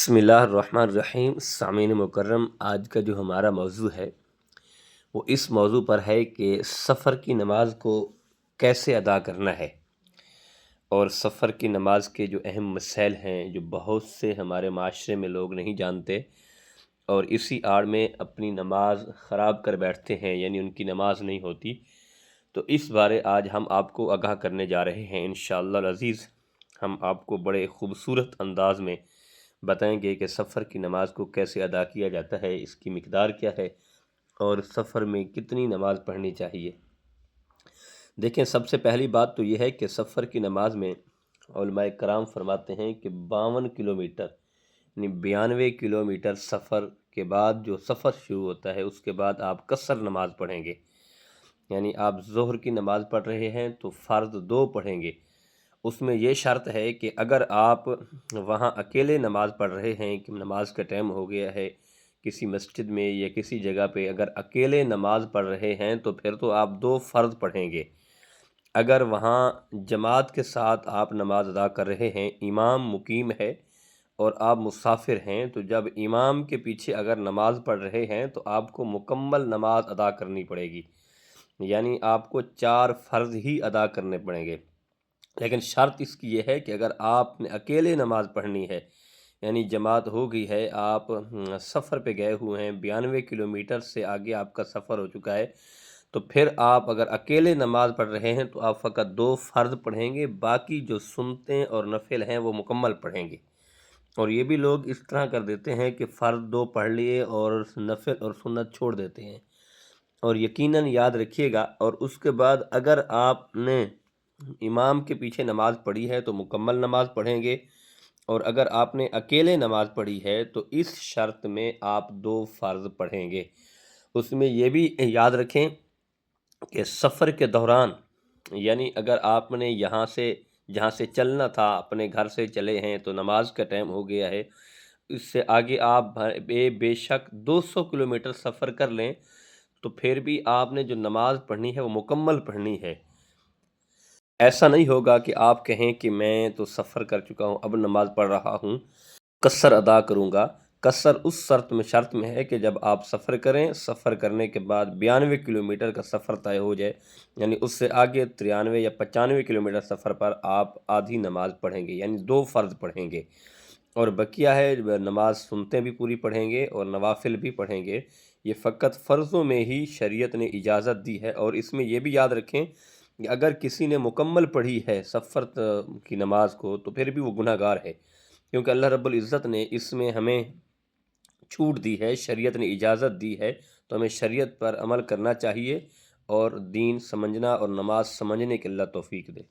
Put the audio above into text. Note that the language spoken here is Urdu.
بسم اللہ الرحمن الرحیم۔ سامعین مکرم، آج کا جو ہمارا موضوع ہے وہ اس موضوع پر ہے کہ سفر کی نماز کو کیسے ادا کرنا ہے، اور سفر کی نماز کے جو اہم مسائل ہیں جو بہت سے ہمارے معاشرے میں لوگ نہیں جانتے اور اسی آڑ میں اپنی نماز خراب کر بیٹھتے ہیں، یعنی ان کی نماز نہیں ہوتی۔ تو اس بارے آج ہم آپ کو آگاہ کرنے جا رہے ہیں انشاءاللہ العزیز۔ ہم آپ کو بڑے خوبصورت انداز میں بتائیں گے کہ سفر کی نماز کو کیسے ادا کیا جاتا ہے، اس کی مقدار کیا ہے اور سفر میں کتنی نماز پڑھنی چاہیے۔ دیکھیں، سب سے پہلی بات تو یہ ہے کہ سفر کی نماز میں علماء کرام فرماتے ہیں کہ 52 کلومیٹر یعنی 92 کلومیٹر سفر کے بعد جو سفر شروع ہوتا ہے اس کے بعد آپ قصر نماز پڑھیں گے، یعنی آپ ظہر کی نماز پڑھ رہے ہیں تو فرض 2 پڑھیں گے۔ اس میں یہ شرط ہے کہ اگر آپ وہاں اکیلے نماز پڑھ رہے ہیں کہ نماز کا ٹائم ہو گیا ہے، کسی مسجد میں یا کسی جگہ پہ اگر اکیلے نماز پڑھ رہے ہیں تو پھر تو آپ 2 فرض پڑھیں گے۔ اگر وہاں جماعت کے ساتھ آپ نماز ادا کر رہے ہیں، امام مقیم ہے اور آپ مسافر ہیں، تو جب امام کے پیچھے اگر نماز پڑھ رہے ہیں تو آپ کو مکمل نماز ادا کرنی پڑے گی، یعنی آپ کو 4 فرض ہی ادا کرنے پڑیں گے۔ لیکن شرط اس کی یہ ہے کہ اگر آپ نے اکیلے نماز پڑھنی ہے، یعنی جماعت ہو گئی ہے، آپ سفر پہ گئے ہوئے ہیں، 92 کلومیٹر سے آگے آپ کا سفر ہو چکا ہے، تو پھر آپ اگر اکیلے نماز پڑھ رہے ہیں تو آپ فقط 2 فرض پڑھیں گے، باقی جو سنتیں اور نفل ہیں وہ مکمل پڑھیں گے۔ اور یہ بھی لوگ اس طرح کر دیتے ہیں کہ فرض 2 پڑھ لیے اور نفل اور سنت چھوڑ دیتے ہیں، اور یقیناً یاد رکھیے گا، اور اس کے بعد اگر آپ نے امام کے پیچھے نماز پڑھی ہے تو مکمل نماز پڑھیں گے، اور اگر آپ نے اکیلے نماز پڑھی ہے تو اس شرط میں آپ 2 فرض پڑھیں گے۔ اس میں یہ بھی یاد رکھیں کہ سفر کے دوران، یعنی اگر آپ نے جہاں سے چلنا تھا، اپنے گھر سے چلے ہیں تو نماز کا ٹائم ہو گیا ہے، اس سے آگے آپ بے شک 200 کلومیٹر سفر کر لیں تو پھر بھی آپ نے جو نماز پڑھنی ہے وہ مکمل پڑھنی ہے۔ ایسا نہیں ہوگا کہ آپ کہیں کہ میں تو سفر کر چکا ہوں، اب نماز پڑھ رہا ہوں، قصر ادا کروں گا۔ قصر اس شرط میں ہے کہ جب آپ سفر کریں، سفر کرنے کے بعد 92 کلومیٹر کا سفر طے ہو جائے، یعنی اس سے آگے 93 یا 95 کلومیٹر سفر پر آپ آدھی نماز پڑھیں گے، یعنی 2 فرض پڑھیں گے، اور بقیہ ہے نماز سنتیں بھی پوری پڑھیں گے اور نوافل بھی پڑھیں گے۔ یہ فقط فرضوں میں ہی شریعت نے اجازت دی ہے، اور اس میں یہ بھی یاد رکھیں کہ اگر کسی نے مکمل پڑھی ہے سفر کی نماز کو تو پھر بھی وہ گناہ گار ہے، کیونکہ اللہ رب العزت نے اس میں ہمیں چھوٹ دی ہے، شریعت نے اجازت دی ہے، تو ہمیں شریعت پر عمل کرنا چاہیے اور دین سمجھنا اور نماز سمجھنے کی اللہ توفیق دے۔